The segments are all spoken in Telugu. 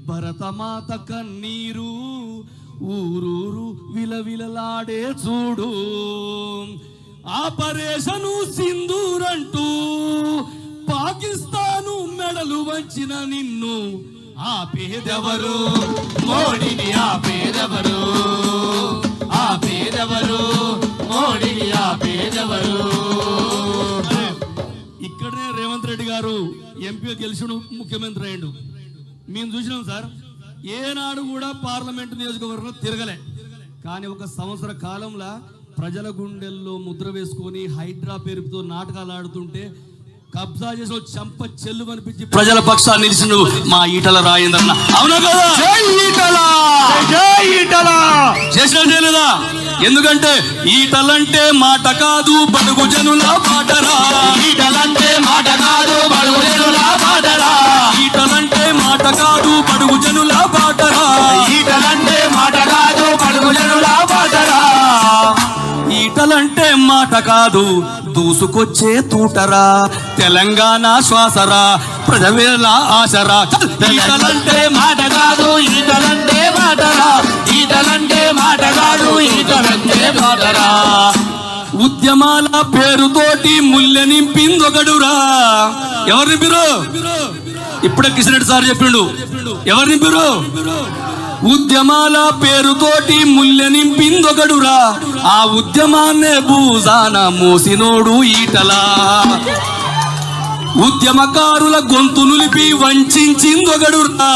భరతమాత కన్నీరు ఊరూరు విలవిలలాడే చూడు, ఆపరేషను సింధూరంటూ పాకిస్తాను మెడలు వంచిన నిన్ను ఆపేదెవరు? మోడీని ఆపేదెవరు? ఆపేదెవరు? మోడీని ఆపేదెవరు? ఇక్కడనే రేవంత్ రెడ్డి గారు ఎంపీ గెలిచుడు, ముఖ్యమంత్రి అయ్యిండు. మేము చూసినాం సార్. ఏనాడు కూడా పార్లమెంటు నియోజకవర్గంలో తిరగలే. కానీ ఒక సంవత్సర కాలంలో ప్రజల గుండెల్లో ముద్ర వేసుకొని హైడ్రా పేరుతో నాటకాలు ఆడుతుంటే కబ్జా చేసి చంప చెల్లు అనిపించి ప్రజల పక్షాన్ని నిలిచిన మా ఈటల రాజేంద్రన్న. అవునా కదా? చేసినా చేయలేదా? ఎందుకంటే ఈటలంటే మాట కాదు బడుగు జనుల పాటరా. ఈటలంటే మాట కాదు బడుగు జనుల పాటరా. ఈటలంటే మాట కాదు బడుగు జనుల పాటరా. ఈటలంటే మాట కాదు బడుగు జనుల పాటరా. ఈటలంటే మాట కాదు దూసుకొచ్చే తూటరా, తెలంగాణ శ్వాసరా, ప్రజవేళ ఆశరా. ఈటలంటే మాట కాదు, ఈటలంటే మాటరా. ఈటలంటే మాట కాదు, ఈటలంటే మాటరా. ఉద్యమాల పేరుతోటి ముల్లె నింపిందొకడురా. ఎవరు నింపిరు? ఇప్పుడే కిషన్ రెడ్డి సార్ చెప్పిండు. ఎవరు నింపిరు? ఉద్యమాల పేరుతోటి ముల్లె నింపిందొకడురా. ఆ ఉద్యమాన్నే భూజాన మోసినోడు ఈటలా. ఉద్యమకారుల గొంతు నులిపి వంచిందొకడురా.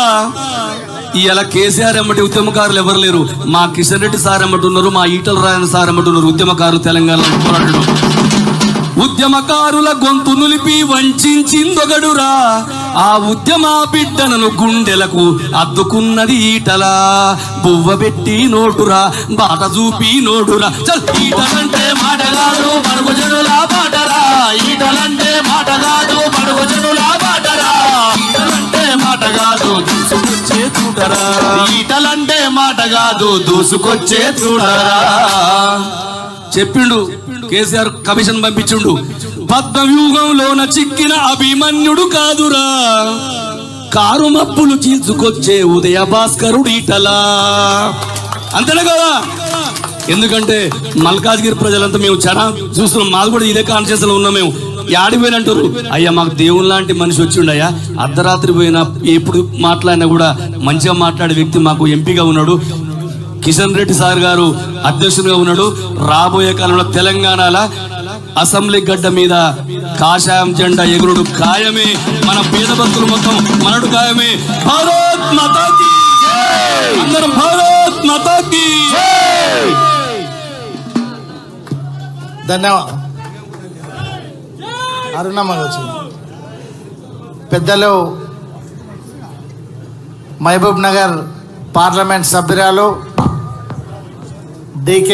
ఇలా కేసీఆర్ ఎమ్మటి ఉద్యమకారులు ఎవరు లేరు. మా కిషన్ రెడ్డి సార్ ఎమ్మటున్నారు, మా ఈటల రాజేంద్ర సార్ ఎమ్మటున్నారు. ఉద్యమకారులు తెలంగాణలో పోరాడు. ఉద్యమకారుల గొంతు నులిపి వంచిందొకడురా. ఆ ఉద్యమ బిడ్డలను గుండెలకు అద్దుకున్నది ఈటలా. బువ్వ పెట్టి నోటురా, బాట చూపి నోటురా. ఈటలంటే మాట కాదు బడుగు జనుల పాటరా. ఈటలంటే మాట కాదు బడుగు జనుల పాటరా. ఈటలంటే మాట కాదు దూసుకొచ్చే చూడరా. ఈటలంటే మాట కాదు దూసుకొచ్చే చూడరా. చెప్పిండు కేసీఆర్, కమిషన్ పంపించుండు. పద్మవ్యూహంలోన చిక్కిన అభిమన్యుడు కాదురా, కారు మప్పులు చీల్చుకొచ్చే ఉదయ భాస్కరుడు ఈటలా. అంతేనా కదా? ఎందుకంటే మల్కాజ్గిరి ప్రజలంతా మేము చాలా చూస్తున్నాం. మాది కూడా ఇదే కాన్షియస్ లో ఉన్నాం. మేము యాడిపోయినంటారు, అయ్యా మాకు దేవుని లాంటి మనిషి వచ్చిండయ్యా, అర్ధరాత్రి పోయినా ఎప్పుడు మాట్లాడినా కూడా మంచిగా మాట్లాడే వ్యక్తి మాకు ఎంపీగా ఉన్నాడు. కిషన్ రెడ్డి సార్ గారు అధ్యక్షుడిగా ఉన్నాడు. రాబోయే కాలంలో తెలంగాణలో అసెంబ్లీ గడ్డ మీద కాషాయం జెండా ఎగురుడు ఖాయమే. మన పేద భక్తులు మొత్తం మనడు ఖాయమే. భారత్ మాతా కీ జై. అందరం భారత్ మాతా కీ జై. ధన్యవాదాలు. అరుణమ్మ వచ్చింది. పెద్దలు మహబూబ్ నగర్ పార్లమెంట్ సభ్యురాలు DK